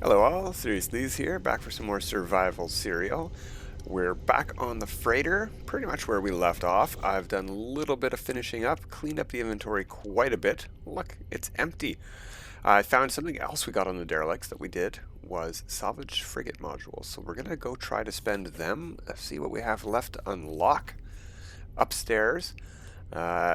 Hello all, Seriouslees here, back for some more survival serial. We're back on the freighter, pretty much where we left off. I've done a little bit of finishing up, cleaned up the inventory quite a bit. Look, it's empty. I found something else we got on the derelicts that we did was salvaged frigate modules. So we're going to go try to spend them, see what we have left to unlock upstairs.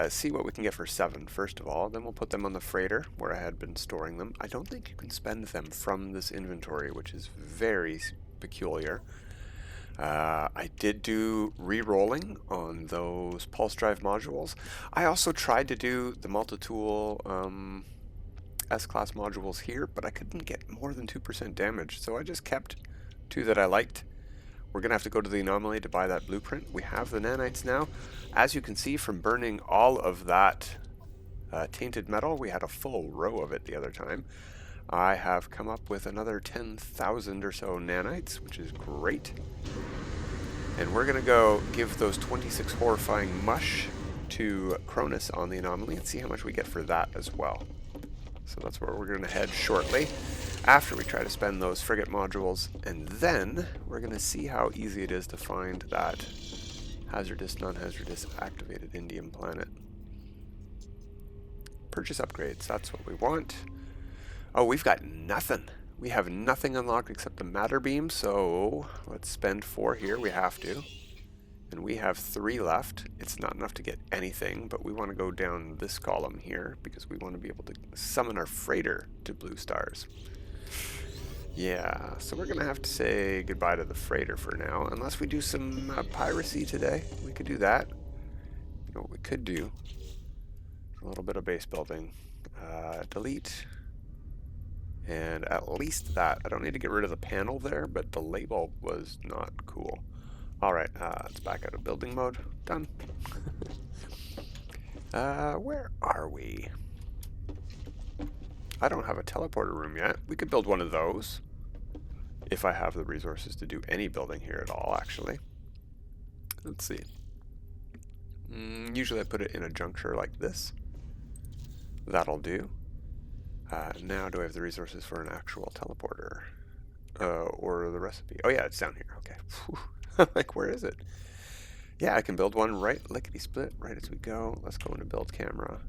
See what we can get for 7 first of all, then we'll put them on the freighter where I had been storing them. I don't think you can spend them from this inventory, which is very peculiar. I did do re-rolling on those pulse drive modules. I also tried to do the multi-tool S-class modules here, but I couldn't get more than 2% damage, so I just kept 2 that I liked. We're going to have to go to the anomaly to buy that blueprint. We have the nanites now. As you can see from burning all of that tainted metal, we had a full row of it the other time. I have come up with another 10,000 or so nanites, which is great. And we're going to go give those 26 horrifying mush to Cronus on the anomaly and see how much we get for that as well. So that's where we're going to head shortly, after we try to spend those frigate modules, and then we're going to see how easy it is to find that hazardous, non-hazardous activated indium planet. Purchase upgrades, that's what we want. Oh, we've got nothing. We have nothing unlocked except the matter beam, so let's spend 4 here, we have to. And we have 3 left. It's not enough to get anything, but we want to go down this column here because we want to be able to summon our freighter to blue stars. Yeah, so we're going to have to say goodbye to the freighter for now, unless we do some piracy today. We could do that. You know what we could do? A little bit of base building. Delete. And at least that. I don't need to get rid of the panel there, but the label was not cool. Alright, let's back out of building mode. Done. Where are we? I don't have a teleporter room yet. We could build one of those. If I have the resources to do any building here at all, actually. Let's see. Usually I put it in a juncture like this. That'll do. Now do I have the resources for an actual teleporter? Or the recipe? Oh yeah, it's down here. Okay. Like, where is it? Yeah, I can build one right lickety-split right as we go. Let's go into build camera.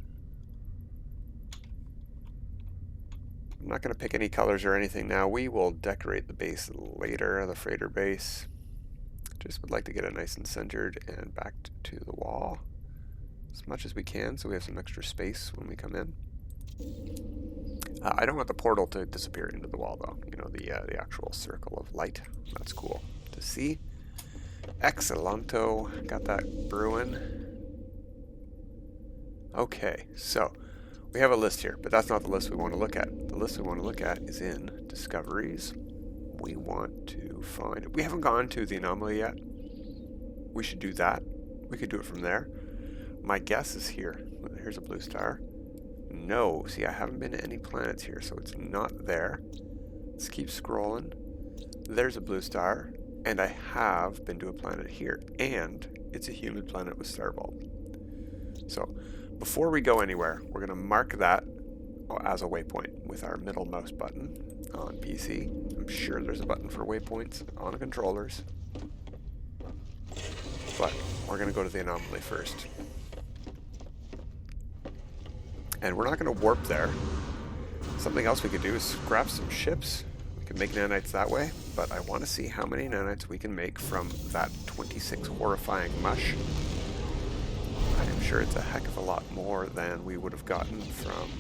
I'm not going to pick any colors or anything now. We will decorate the base later, the freighter base. Just would like to get it nice and centered and back to the wall as much as we can so we have some extra space when we come in. I don't want the portal to disappear into the wall though. You know, the actual circle of light. That's cool to see. Excellento. Got that brewing. Okay, so we have a list here, but that's not the list we want to look at. The list we want to look at is in discoveries. We want to find... We haven't gone to the anomaly yet. We should do that. We could do it from there. My guess is here. Here's a blue star. No, see, I haven't been to any planets here, so it's not there. Let's keep scrolling. There's a blue star. And I have been to a planet here, and it's a humid planet with star vault. So, before we go anywhere, we're going to mark that as a waypoint with our middle mouse button on PC. I'm sure there's a button for waypoints on controllers. But we're going to go to the anomaly first. And we're not going to warp there. Something else we could do is scrap some ships. We can make nanites that way, but I want to see how many nanites we can make from that 26 horrifying mush. I am sure it's a heck of a lot more than we would have gotten from...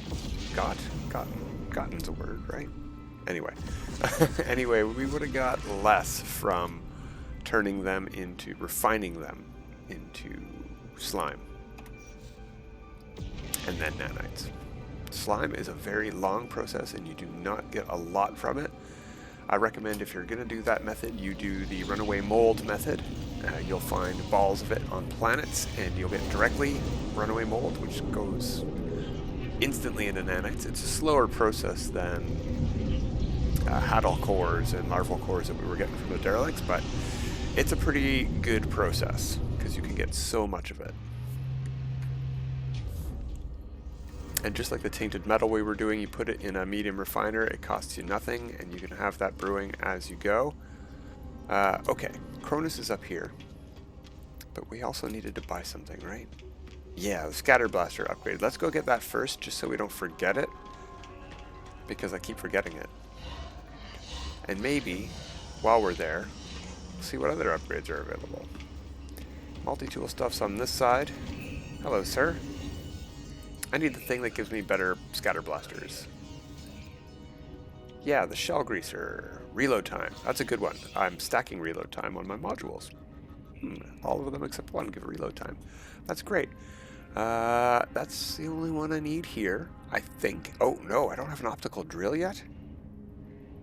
Gotten's a word, right? Anyway. Anyway, we would have got less from turning them into... refining them into slime. And then nanites. Slime is a very long process and you do not get a lot from it. I recommend if you're going to do that method, you do the runaway mold method. You'll find balls of it on planets and you'll get directly runaway mold, which goes instantly into nanites. It's a slower process than Hadal cores and larval cores that we were getting from the derelicts, but it's a pretty good process because you can get so much of it. And just like the tainted metal we were doing, you put it in a medium refiner, it costs you nothing, and you can have that brewing as you go. Okay, Cronus is up here, but we also needed to buy something, right? Yeah, the scatter blaster upgrade. Let's go get that first, just so we don't forget it, because I keep forgetting it. And maybe, while we're there, we'll see what other upgrades are available. Multi-tool stuff's on this side. Hello, sir. I need the thing that gives me better scatter blasters. Yeah, the shell greaser. Reload time. That's a good one. I'm stacking reload time on my modules. All of them except one give reload time. That's great. That's the only one I need here, I think. Oh, no, I don't have an optical drill yet.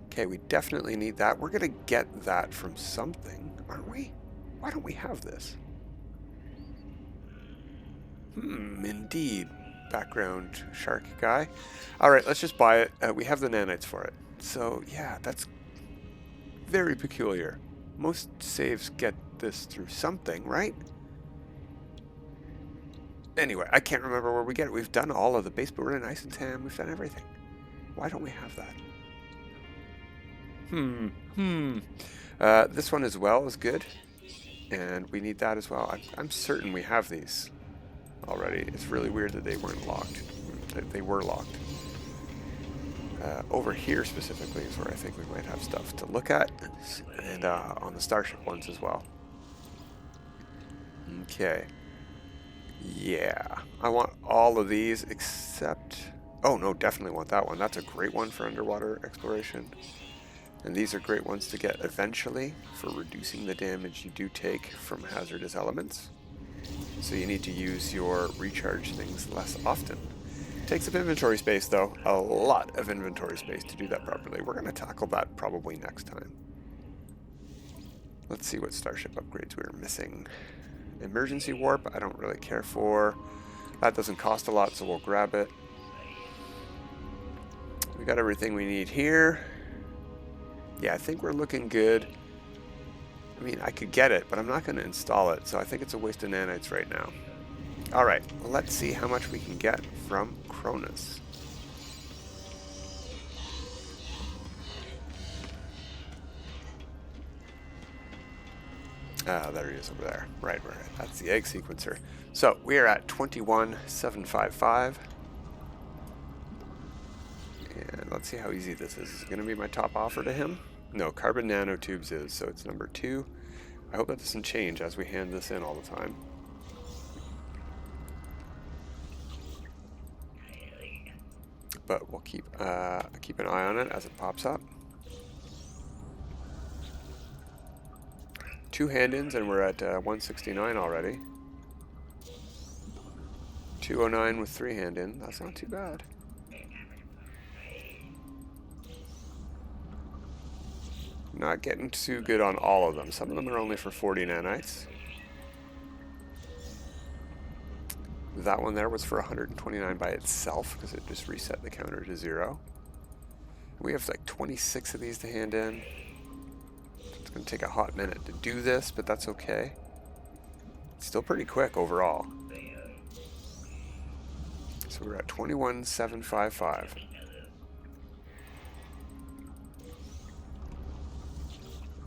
Okay, we definitely need that. We're going to get that from something, aren't we? Why don't we have this? Indeed. Background shark guy. Alright, let's just buy it. We have the nanites for it. So, yeah, that's very peculiar. Most saves get this through something, right? Anyway, I can't remember where we get it. We've done all of the base building, ice and tam. We've done everything. Why don't we have that? This one as well is good. And we need that as well. I'm certain we have these already. It's really weird that they weren't locked. They were locked. Over here specifically is where I think we might have stuff to look at. And on the starship ones as well. Okay. Yeah. I want all of these except... Oh, no, definitely want that one. That's a great one for underwater exploration. And these are great ones to get eventually for reducing the damage you do take from hazardous elements. So you need to use your recharge things less often. Takes up inventory space though, a lot of inventory space to do that properly. We're going to tackle that probably next time. Let's see what starship upgrades we're missing. Emergency warp, I don't really care for. That doesn't cost a lot, so we'll grab it. We got everything we need here. Yeah, I think we're looking good. I mean, I could get it, but I'm not going to install it, so I think it's a waste of nanites right now. Alright, let's see how much we can get from Cronus. Ah, there he is over there. Right. That's the egg sequencer. So, we are at 21,755. And let's see how easy this is. Is it going to be my top offer to him? No, carbon nanotubes is, so it's number 2. I hope that doesn't change as we hand this in all the time. But we'll keep an eye on it as it pops up. 2 hand-ins and we're at 169 already. 209 with 3 hand-in. That's not too bad. Not getting too good on all of them. Some of them are only for 40 nanites. That one there was for 129 by itself because it just reset the counter to 0. We have like 26 of these to hand in. It's going to take a hot minute to do this, but that's okay. It's still pretty quick overall. So we're at 21,755.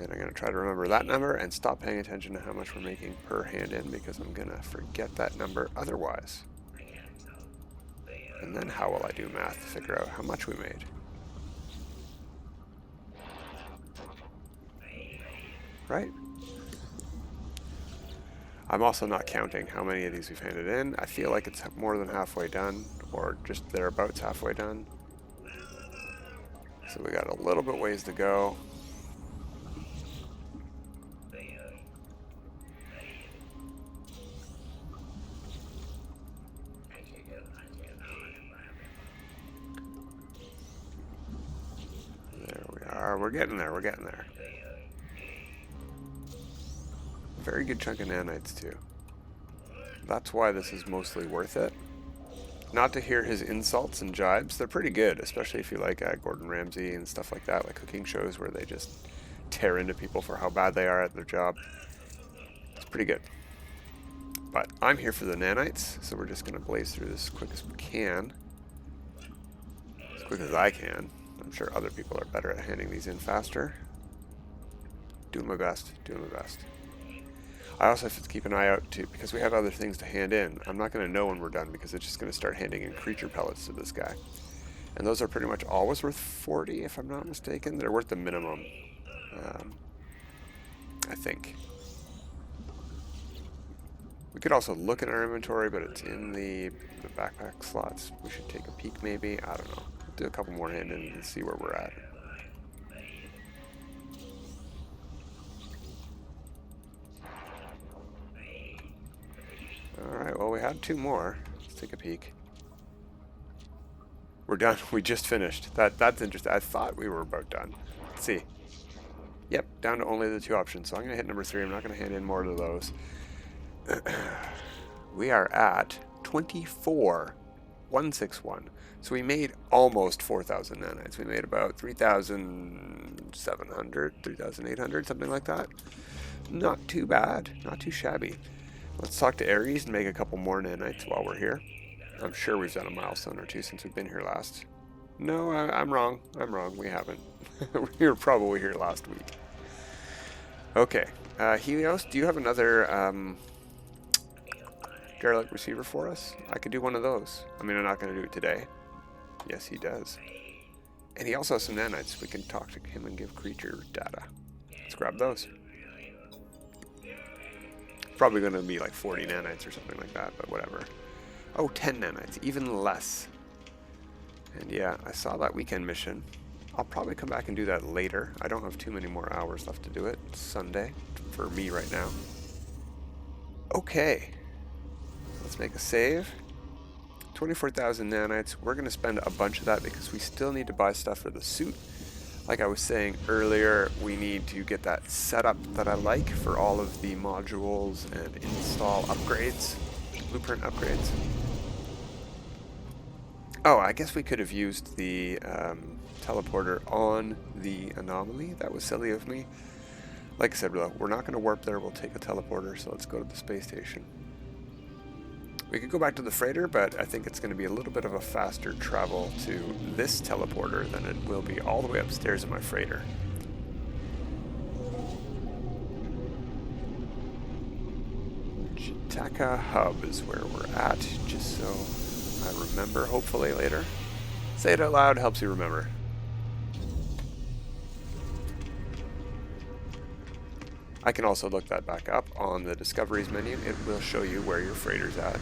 And I'm going to try to remember that number and stop paying attention to how much we're making per hand in because I'm going to forget that number otherwise. And then how will I do math to figure out how much we made? Right? I'm also not counting how many of these we've handed in. I feel like it's more than halfway done, or just thereabouts halfway done. So we got a little bit ways to go. There we are. We're getting there. We're getting there. Very good chunk of nanites too. That's why this is mostly worth it. Not to hear his insults and jibes. They're pretty good, especially if you like Gordon Ramsay and stuff like that, like cooking shows where they just tear into people for how bad they are at their job. It's pretty good. But I'm here for the nanites, so we're just going to blaze through this as quick as we can. as quick as I can. I'm sure other people are better at handing these in faster. Doing my best, doing my best. I also have to keep an eye out too, because we have other things to hand in. I'm not going to know when we're done because it's just going to start handing in creature pellets to this guy. And those are pretty much always worth 40, if I'm not mistaken. They're worth the minimum, I think. We could also look at our inventory, but it's in the backpack slots. We should take a peek maybe. I don't know. We'll do a couple more hand-ins and see where we're at. Alright, well we had 2 more. Let's take a peek. We're done. We just finished. That's interesting. I thought we were about done. Let's see. Yep, down to only the 2 options. So I'm going to hit number 3. I'm not going to hand in more of those. We are at 24,161. So we made almost 4,000 nanites. We made about 3,700, 3,800, something like that. Not too bad. Not too shabby. Let's talk to Ares and make a couple more nanites while we're here. I'm sure we've done a milestone or 2 since we've been here last. No, I'm wrong. I'm wrong. We haven't. We were probably here last week. Okay. Helios, do you have another derelict receiver for us? I could do one of those. I mean, I'm not going to do it today. Yes, he does. And he also has some nanites. We can talk to him and give creature data. Let's grab those. Probably going to be like 40 nanites or something like that, but whatever. Oh, 10 nanites, even less. And yeah, I saw that weekend mission. I'll probably come back and do that later. I don't have too many more hours left to do it. It's Sunday for me right now. Okay. Let's make a save. 24,000 nanites. We're going to spend a bunch of that because we still need to buy stuff for the suit. Like I was saying earlier, we need to get that setup that I like for all of the modules and install upgrades, blueprint upgrades. Oh, I guess we could have used the teleporter on the anomaly. That was silly of me. Like I said, we're not going to warp there. We'll take a teleporter, so let's go to the space station. We could go back to the freighter, but I think it's going to be a little bit of a faster travel to this teleporter than it will be all the way upstairs in my freighter. Chitaka Hub is where we're at, just so I remember, hopefully, later. Say it out loud, helps you remember. I can also look that back up on the Discoveries menu. It will show you where your freighter's at.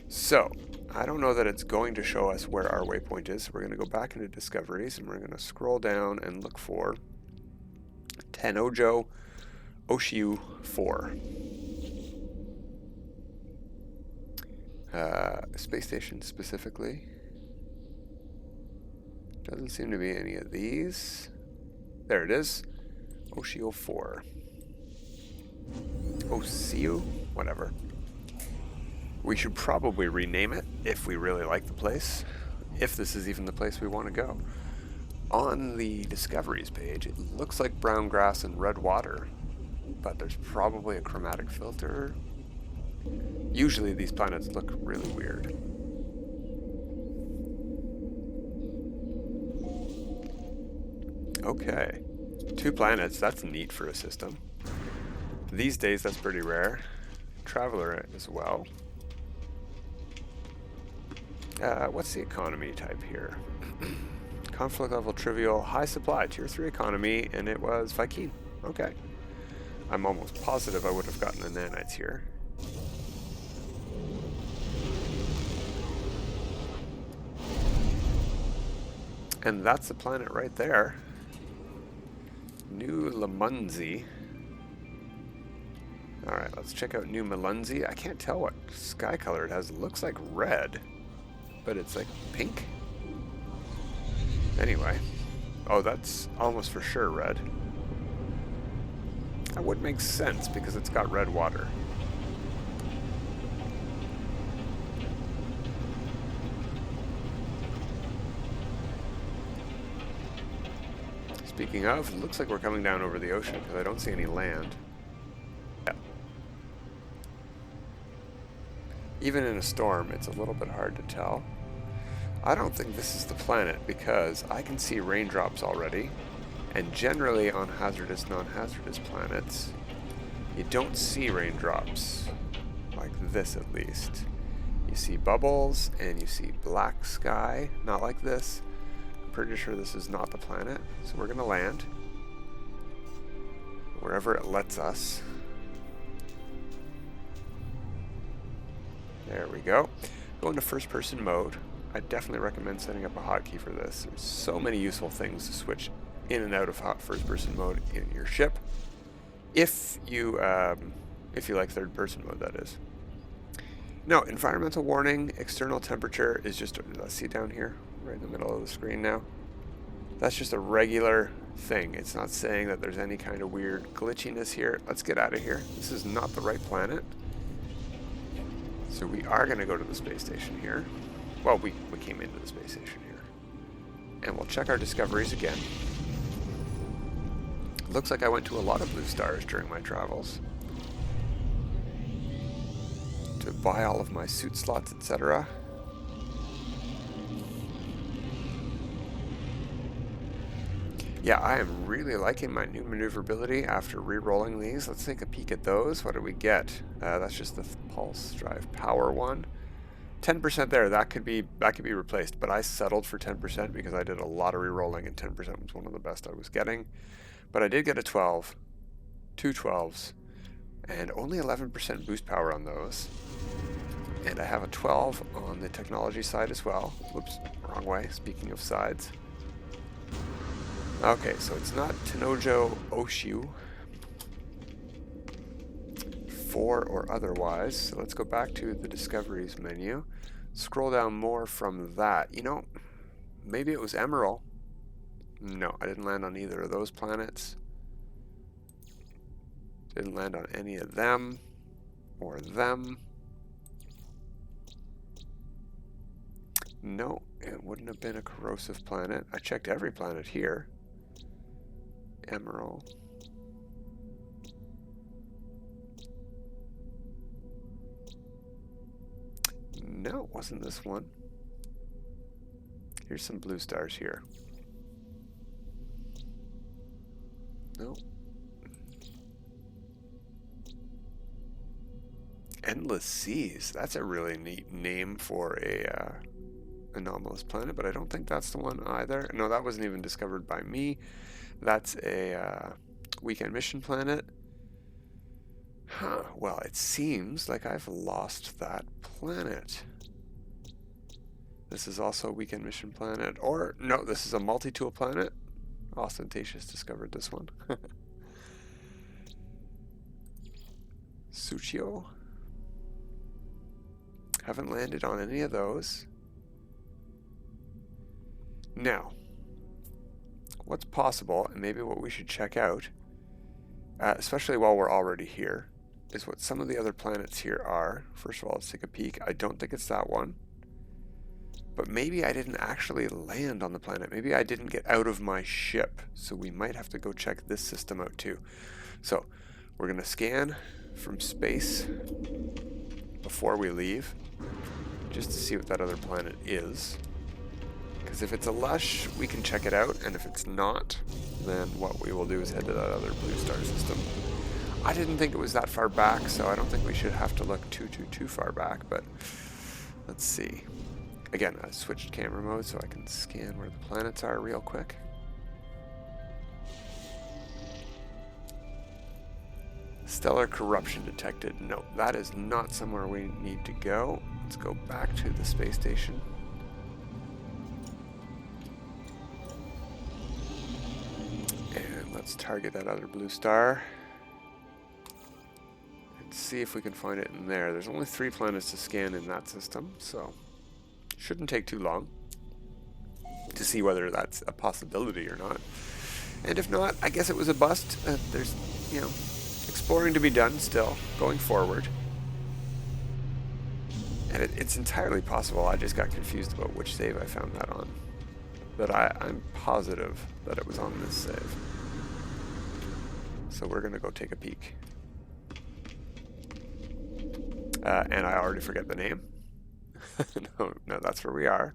So, I don't know that it's going to show us where our waypoint is. So we're going to go back into Discoveries and we're going to scroll down and look for Tenojo Oshiu 4. Space station specifically. Doesn't seem to be any of these. There it is. Oshio 4. Osiu? Whatever. We should probably rename it if we really like the place. If this is even the place we want to go. On the Discoveries page, it looks like brown grass and red water. But there's probably a chromatic filter. Usually these planets look really weird. Okay. 2 planets, that's neat for a system. These days that's pretty rare. Traveler as well. What's the economy type here? Conflict level trivial, high supply, tier 3 economy, and it was Viking. Okay. I'm almost positive I would have gotten the nanites here. And that's the planet right there. New Lamunzi. Alright, let's check out New Malunzi. I can't tell what sky color it has. It looks like red, but it's like pink. Anyway. Oh, that's almost for sure red. That would make sense because it's got red water. Speaking of, it looks like we're coming down over the ocean because I don't see any land. Yeah. Even in a storm, it's a little bit hard to tell. I don't think this is the planet because I can see raindrops already, and generally on hazardous, non-hazardous planets, you don't see raindrops, like this at least. You see bubbles and you see black sky, not like this. I'm pretty sure this is not the planet, so we're gonna land wherever it lets us. There we go. Go into first person mode. I definitely recommend setting up a hotkey for this. There's so many useful things to switch in and out of first person mode in your ship. If you like third person mode, that is. No, environmental warning, external temperature is just, let's see down here, right in the middle of the screen now. That's just a regular thing. It's not saying that there's any kind of weird glitchiness here. Let's get out of here. This is not the right planet. So we are going to go to the space station here. Well, we came into the space station here. And we'll check our discoveries again. Looks like I went to a lot of blue stars during my travels. To buy all of my suit slots, etc. Yeah, I am really liking my new maneuverability after re-rolling these. Let's take a peek at those. What do we get? That's just the pulse drive power one. 10% there. That could be replaced, but I settled for 10% because I did a lot of re-rolling, and 10% was one of the best I was getting. But I did get a 12, two 12s, and only 11% boost power on those. And I have a 12 on the technology side as well. Whoops, wrong way. Speaking of sides. Okay, so it's not Tenojo Oshu, 4 or otherwise. So let's go back to the discoveries menu. Scroll down more from that. You know, maybe it was Emerald. No, I didn't land on either of those planets. Didn't land on any of them or them. No, it wouldn't have been a corrosive planet. I checked every planet here. Emerald. No, it wasn't this one. Here's some blue stars here. No. Endless Seas. That's a really neat name for a anomalous planet, but I don't think that's the one either. No, that wasn't even discovered by me. That's a weekend mission planet. Huh, well, it seems like I've lost that planet. This is also a weekend mission planet. Or, no, this is a multi-tool planet. Ostentatious discovered this one. Suchio. Haven't landed on any of those. Now, what's possible, and maybe what we should check out, especially while we're already here, is what some of the other planets here are. First of all, let's take a peek. I don't think it's that one. But maybe I didn't actually land on the planet. Maybe I didn't get out of my ship. So we might have to go check this system out too. So we're going to scan from space before we leave, just to see what that other planet is. Because if it's a lush, we can check it out, and if it's not, then what we will do is head to that other blue star system. I didn't think it was that far back, so I don't think we should have to look too far back, but let's see. Again, I switched camera mode so I can scan where the planets are real quick. Stellar corruption detected. No, that is not somewhere we need to go. Let's go back to the space station. And let's target that other blue star. And see if we can find it in there. There's only 3 planets to scan in that system, so shouldn't take too long to see whether that's a possibility or not. And if not, I guess it was a bust. There's, you know, exploring to be done still, going forward. And it's entirely possible I just got confused about which save I found that on. But I'm positive that it was on this save. So we're going to go take a peek. And I already forget the name. No, that's where we are.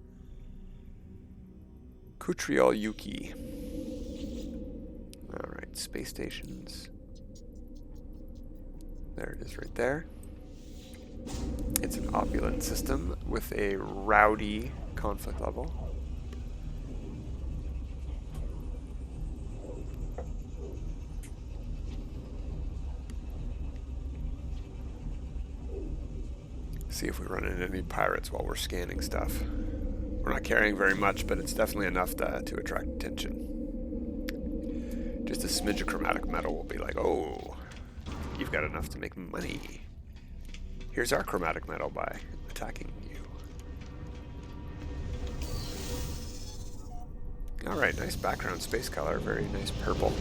Kutriol Yuki. Alright, space stations. There it is right there. It's an opulent system with a rowdy conflict level. See if we run into any pirates while we're scanning stuff. We're not carrying very much, but it's definitely enough to attract attention. Just a smidge of chromatic metal will be like, oh, you've got enough to make money. Here's our chromatic metal by attacking you. Alright, nice background space color, very nice purple.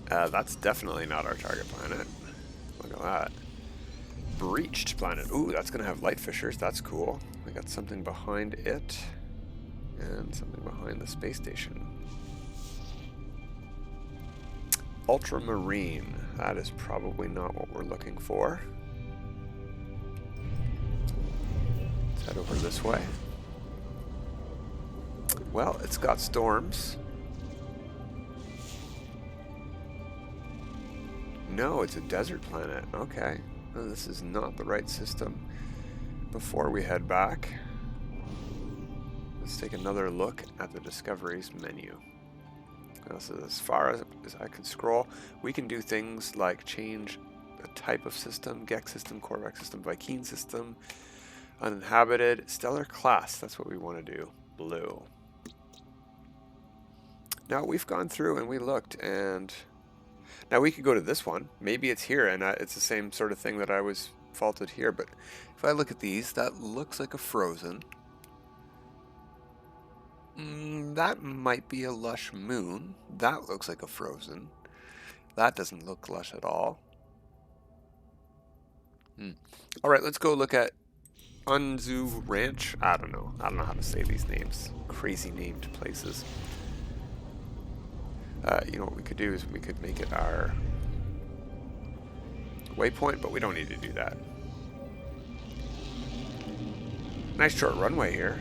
That's definitely not our target planet. Look at that. Breached planet. Ooh, that's going to have light fissures. That's cool. We got something behind it. And something behind the space station. Ultramarine. That is probably not what we're looking for. Let's head over this way. Well, it's got storms. No, it's a desert planet. Okay. Well, this is not the right system. Before we head back, let's take another look at the Discoveries menu. So as far as I can scroll, we can do things like change a type of system, Gex system, Korvax system, Viking system, uninhabited, stellar class. That's what we want to do. Blue. Now we've gone through and we looked, and now we could go to this one. Maybe it's here, and it's the same sort of thing that I was faulted here. But if I look at these, that looks like a frozen. That might be a lush moon. That looks like a frozen. That doesn't look lush at all. All right, let's go look at Unzu Ranch. I don't know how to say these names. Crazy named places. You know what we could do is we could make it our waypoint, but we don't need to do that. Nice short runway here.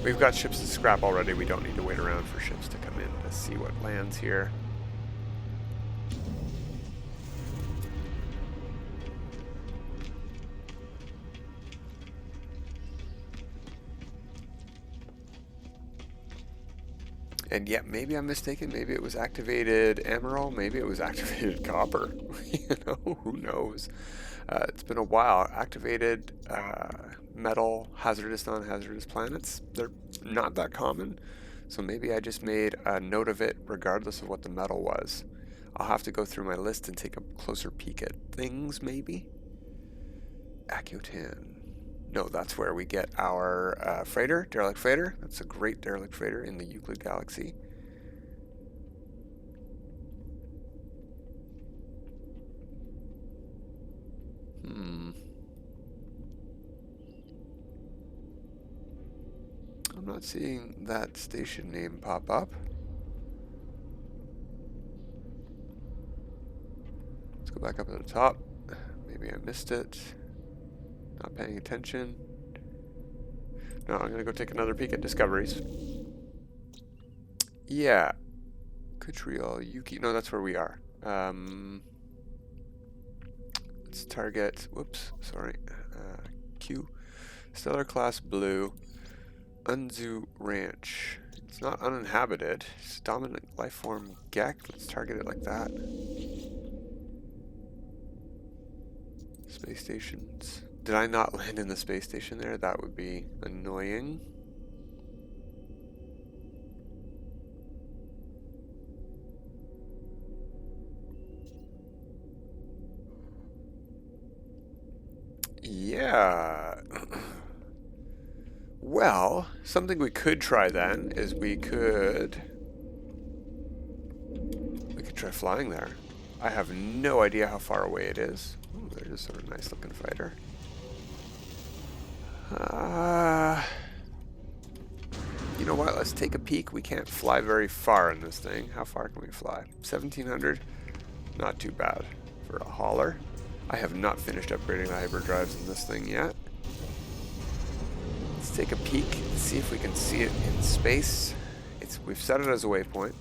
We've got ships to scrap already. We don't need to wait around for ships to come in to see what lands here. And yeah, maybe I'm mistaken. Maybe it was activated emerald. Maybe it was activated copper. You know, who knows? It's been a while. Activated metal, hazardous, non-hazardous planets. They're not that common. So maybe I just made a note of it regardless of what the metal was. I'll have to go through my list and take a closer peek at things, maybe. Accutan. No, that's where we get our freighter, derelict freighter. That's a great derelict freighter in the Euclid Galaxy. I'm not seeing that station name pop up. Let's go back up to the top. Maybe I missed it. Not paying attention. No, I'm going to go take another peek at Discoveries. Yeah. Kutriol Yuki. No, that's where we are. Let's target. Whoops. Sorry. Q. Stellar class blue. Unzu Ranch. It's not uninhabited. It's dominant life form Gek. Let's target it like that. Space stations. Did I not land in the space station there? That would be annoying. Yeah. Well, something we could try then is we could try flying there. I have no idea how far away it is. Ooh, there's a sort of nice looking fighter. You know what? Let's take a peek. We can't fly very far in this thing. How far can we fly? 1700? Not too bad for a hauler. I have not finished upgrading the hyperdrives in this thing yet. take a peek, see if we can see it in space. We've set it as a waypoint.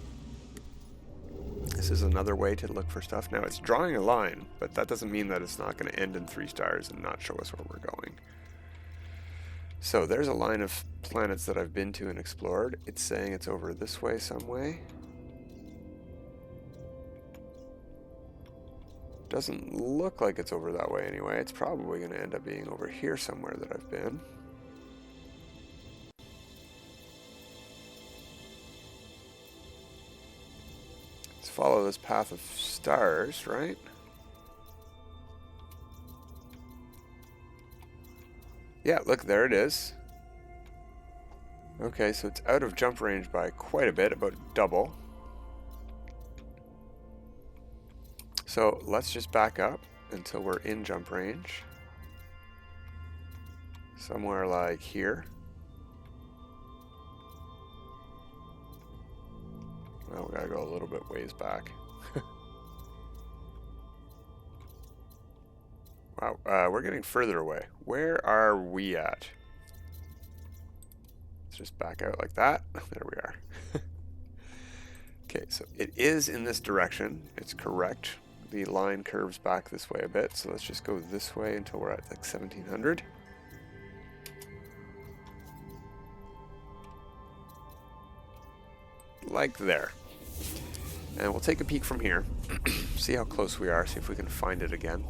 This is another way to look for stuff. Now it's drawing a line, but that doesn't mean that it's not going to end in 3 stars and not show us where we're going. So there's a line of planets that I've been to and explored. It's saying it's over this way some way. Doesn't look like it's over that way anyway. It's probably going to end up being over here somewhere that I've been. Let's follow this path of stars, right? Yeah, look, there it is. Okay, so it's out of jump range by quite a bit, about double. So let's just back up until we're in jump range. Somewhere like here. Well, we gotta go a little bit ways back. Wow, we're getting further away. Where are we at? Let's just back out like that. There we are. Okay, so it is in this direction. It's correct. The line curves back this way a bit, so let's just go this way until we're at like 1700. Like there. And we'll take a peek from here, see how close we are, see if we can find it again.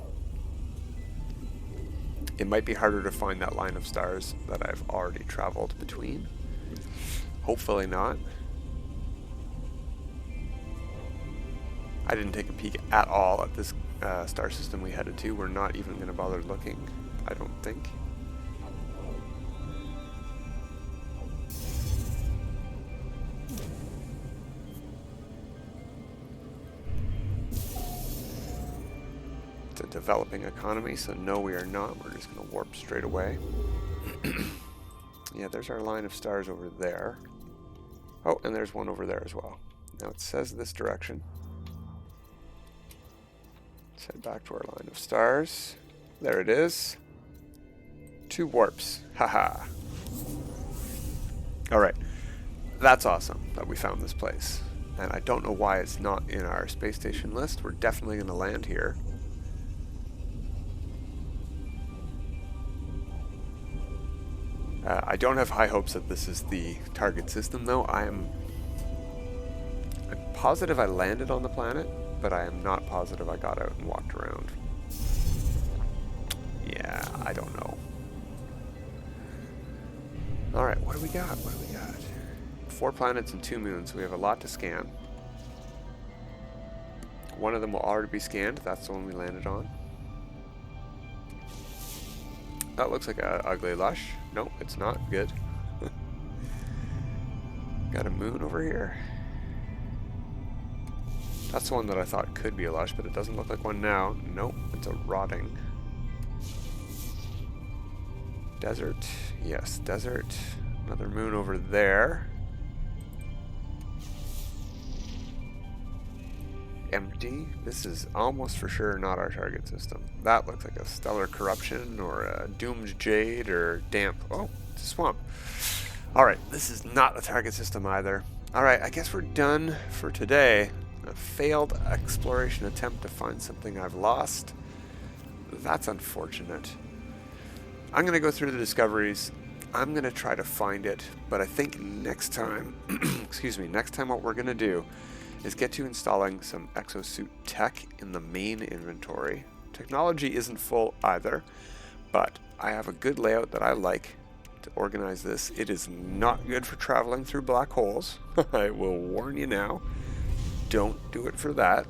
It might be harder to find that line of stars that I've already traveled between. Hopefully not. I didn't take a peek at all at this star system we headed to. We're not even going to bother looking, I don't think. It's a developing economy, so no, we are not. We're just going to warp straight away. Yeah, there's our line of stars over there. Oh, and there's one over there as well. Now it says this direction. Let's head back to our line of stars. There it is. 2 warps. Haha. Alright. That's awesome that we found this place. And I don't know why it's not in our space station list. We're definitely going to land here. I don't have high hopes that this is the target system, though. I'm positive I landed on the planet, but I am not positive I got out and walked around. Yeah, I don't know. Alright, what do we got? What do we got? 4 planets and 2 moons. We have a lot to scan. One of them will already be scanned. That's the one we landed on. That looks like a ugly lush. Nope, it's not. Good. Got a moon over here. That's the one that I thought could be a lush, but it doesn't look like one now. Nope, it's a rotting. Desert. Yes, desert. Another moon over there. Empty. This is almost for sure not our target system. That looks like a stellar corruption or a doomed jade or damp. Oh, it's a swamp. Alright, this is not a target system either. Alright, I guess we're done for today. A failed exploration attempt to find something I've lost. That's unfortunate. I'm going to go through the discoveries. I'm going to try to find it, but I think next time, excuse me, next time what we're going to do is get to installing some exosuit tech in the main inventory. Technology isn't full either, but I have a good layout that I like to organize this. It is not good for traveling through black holes. I will warn you now. Don't do it for that.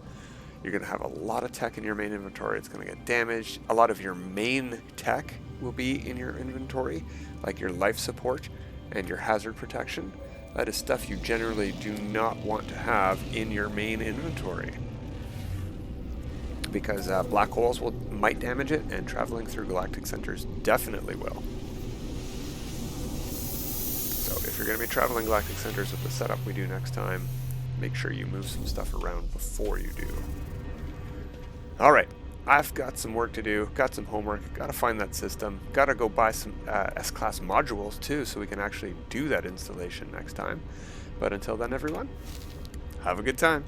You're going to have a lot of tech in your main inventory. It's going to get damaged. A lot of your main tech will be in your inventory, like your life support and your hazard protection. That is stuff you generally do not want to have in your main inventory, because black holes might damage it, and traveling through galactic centers definitely will. So if you're going to be traveling galactic centers with the setup we do next time, make sure you move some stuff around before you do. Alright, I've got some work to do, got some homework, got to find that system, got to go buy some S-Class modules too so we can actually do that installation next time. But until then, everyone, have a good time.